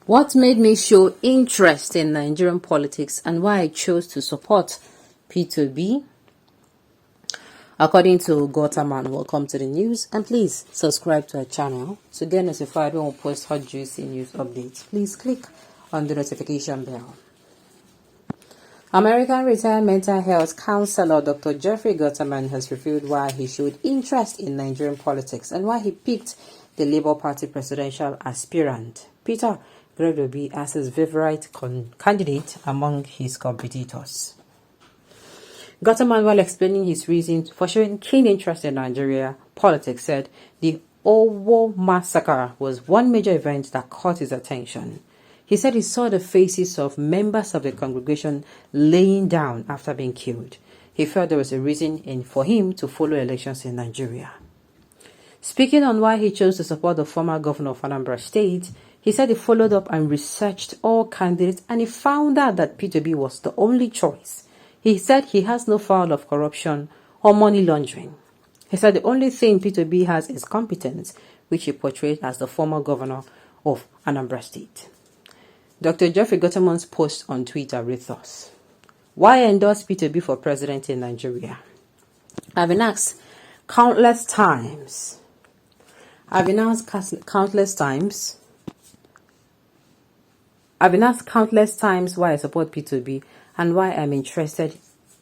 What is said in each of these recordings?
What made me show interest in Nigerian politics and why I chose to support P2B? According to Gotaman, welcome to the news, and please subscribe to our channel to get notified when we post hot juicy news updates. Please click on the notification bell. American retired mental health counselor Dr. Jeffrey Gotaman has revealed why he showed interest in Nigerian politics and why he picked the Labour Party presidential aspirant, Peter Gregory, as his favorite candidate among his competitors. Gotaman, while explaining his reasons for showing keen interest in Nigeria politics, said the Owo massacre was one major event that caught his attention. He said he saw the faces of members of the congregation laying down after being killed. He felt there was a reason for him to follow elections in Nigeria. Speaking on why he chose to support the former governor of Anambra State, he said he followed up and researched all candidates and he found out that P2B was the only choice. He said he has no foul of corruption or money laundering. He said the only thing P2B has is competence, which he portrayed as the former governor of Anambra State. Dr. Jeffrey Gotaman's post on Twitter read thus: why endorse P2B for president in Nigeria? I've been asked countless times why I support P2B and why I'm interested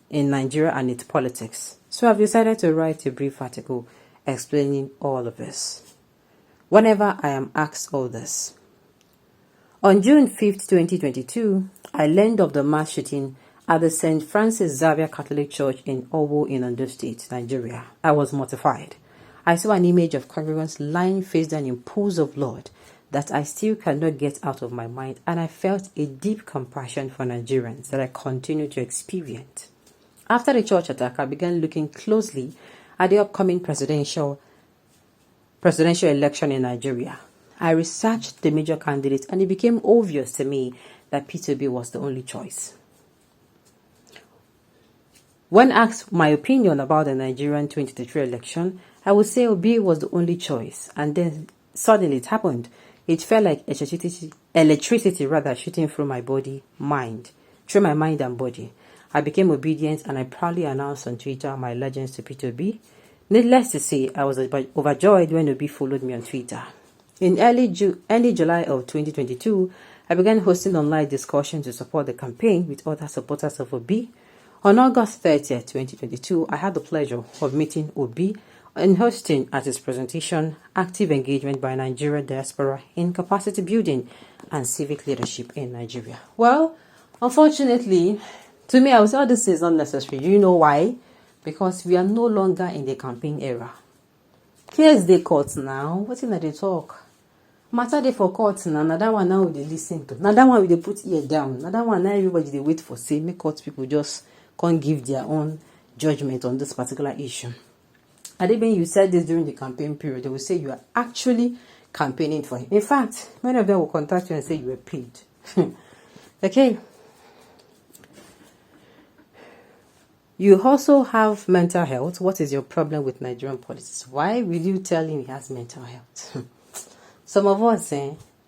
in Nigeria and its politics. So I've decided to write a brief article explaining all of this. Whenever I am asked all this. On June 5th, 2022, I learned of the mass shooting at the St. Francis Xavier Catholic Church in Owo in Ondo State, Nigeria. I was mortified. I saw an image of congregants lying face down in pools of blood that I still cannot get out of my mind, and I felt a deep compassion for Nigerians that I continue to experience. After the church attack, I began looking closely at the upcoming presidential election in Nigeria. I researched the major candidates and it became obvious to me that P2B was the only choice. When asked my opinion about the Nigerian 2023 election, I would say Obi was the only choice, and then suddenly it happened. It felt like electricity shooting through my mind and body. I became obedient and I proudly announced on Twitter my allegiance to P2B. Needless to say, I was overjoyed when Obi followed me on Twitter. In early July of 2022, I began hosting online discussions to support the campaign with other supporters of Obi. On August 30th, 2022, I had the pleasure of meeting Obi and hosting at his presentation Active Engagement by Nigerian Diaspora in Capacity Building and Civic Leadership in Nigeria. Well, unfortunately, to me, I would say all this is unnecessary. You know why? Because we are no longer in the campaign era. Here's the court now. What's in the talk? Matter dey for court now. Now that one now they listen to. Now that one they put ear down. Now that one now everybody they wait for say make court people just can't give their own judgment on this particular issue. And even you said this during the campaign period, they will say you are actually campaigning for him. In fact, many of them will contact you and say you were paid. Okay. You also have mental health. What is your problem with Nigerian politics? Why will you tell him he has mental health? Some of us,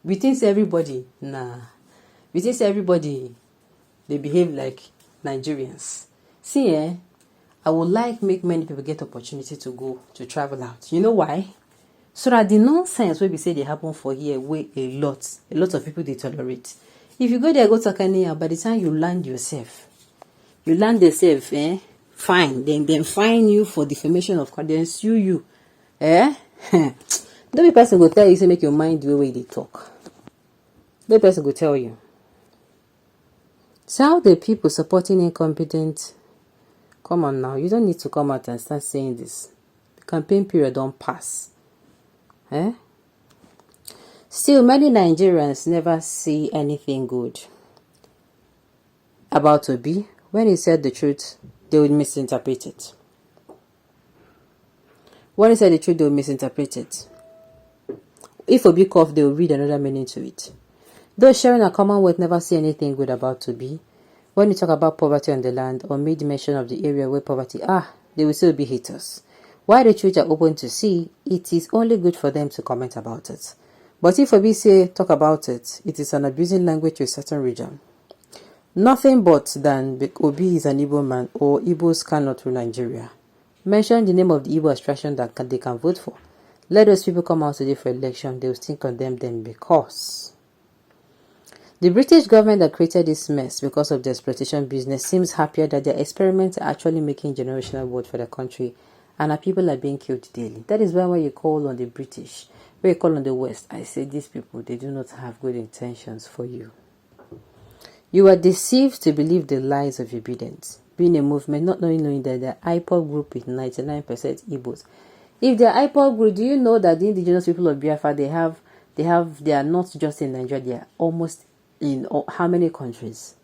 we think everybody, we think everybody, they behave like Nigerians. See, I would like make many people get opportunity to travel out. You know why? So that the nonsense where we say they happen for here, where a lot of people they tolerate. If you go there, go to Kenya, by the time you land yourself, fine. Then fine you for defamation of conduct, then sue you. No person go tell you say make your mind the way they talk. No person go tell you. So how the people supporting incompetent? Come on now, you don't need to come out and start saying this. The campaign period don't pass. Still, many Nigerians never see anything good about Obi. When he said the truth, they would misinterpret it. When he said the truth, they would misinterpret it. If Obi cough, they will read another meaning to it. Those sharing a common word never see anything good about Obi. When you talk about poverty on the land or made mention of the area where poverty they will still be haters. While the truth are open to see, it is only good for them to comment about it. But if Obi say talk about it, it is an abusing language to a certain region. Nothing but than Obi is an Igbo man or Igbos cannot rule Nigeria. Mention the name of the Igbo extraction that they can vote for. Let those people come out today for election, they will still condemn them because the British government that created this mess because of the exploitation business seems happier that their experiments are actually making generational wealth for the country and our people are being killed daily. That is why when you call on the British, when you call on the West, I say these people, they do not have good intentions for you. You are deceived to believe the lies of obedience. Being a movement, not knowing that the IPOD group is 99% Igbos. If the IPOD group, do you know that the indigenous people of Biafra, they are not just in Nigeria, they are almost in how many countries?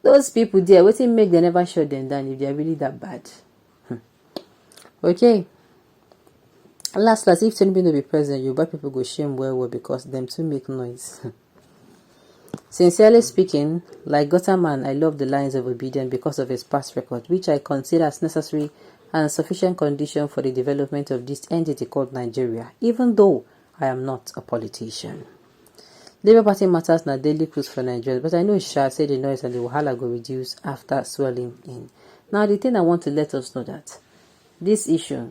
Those people there, what it make they never shut them down if they are really that bad? Okay. Last, if Tinubu no be president, Yoruba people go shame well because them too make noise. Sincerely speaking, like gutter man, I love the lines of obedience because of his past record, which I consider as necessary and sufficient condition for the development of this entity called Nigeria, even though I am not a politician. Labour Party matters na daily cruise for Nigeria, but I know Sha say the noise and the wahala go reduce after swelling in. Now the thing I want to let us know that this issue,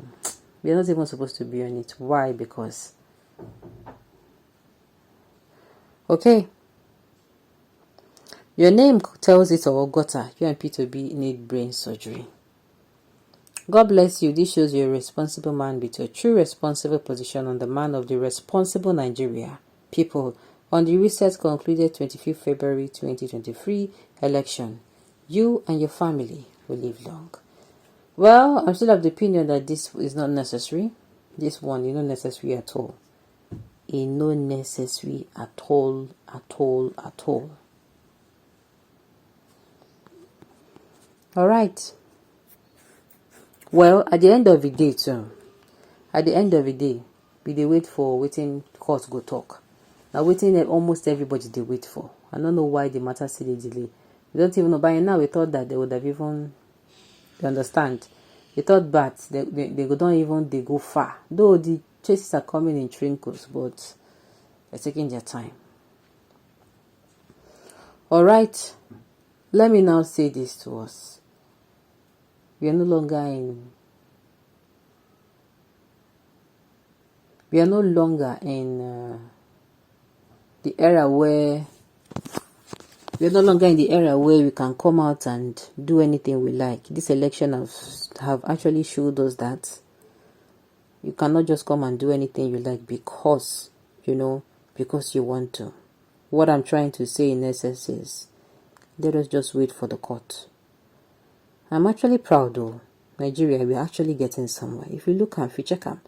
we are not even supposed to be on it. Why? Because okay, your name tells it all, gutter. You and P2B need brain surgery. God bless you. This shows you're a responsible man with a true responsible position on the man of the responsible Nigeria people on the recent concluded 25th February 2023 election. You and your family will live long. Well, I'm still of the opinion that this is not necessary. This one is not necessary at all. It's not necessary at all, at all, at all. All right. Well, at the end of the day too, we dey wait for waiting court go talk. Now waiting almost everybody they wait for. I don't know why the matter still dey delay. We don't even know. By now we thought that they would have even, you understand? They thought but they don't even they go far. Though the chases are coming in trinkles, but they're taking their time. All right. Let me now say this to us. We are no longer in the era where we can come out and do anything we like. This election have actually showed us that you cannot just come and do anything you like because you want to. What I'm trying to say in essence is let us just wait for the court. I'm actually proud though. Nigeria, we're actually getting somewhere. If you look and if you check out,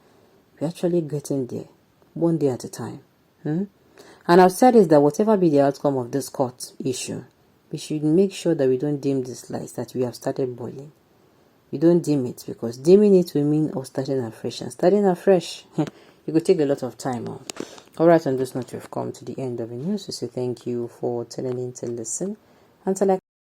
we're actually getting there, one day at a time. And I've said is that whatever be the outcome of this court issue, we should make sure that we don't dim this light that we have started boiling. We don't dim it because dimming it will mean us starting afresh. And starting afresh, it could take a lot of time. All right, on this note, we've come to the end of the news. So say thank you for tuning in to listen. Until I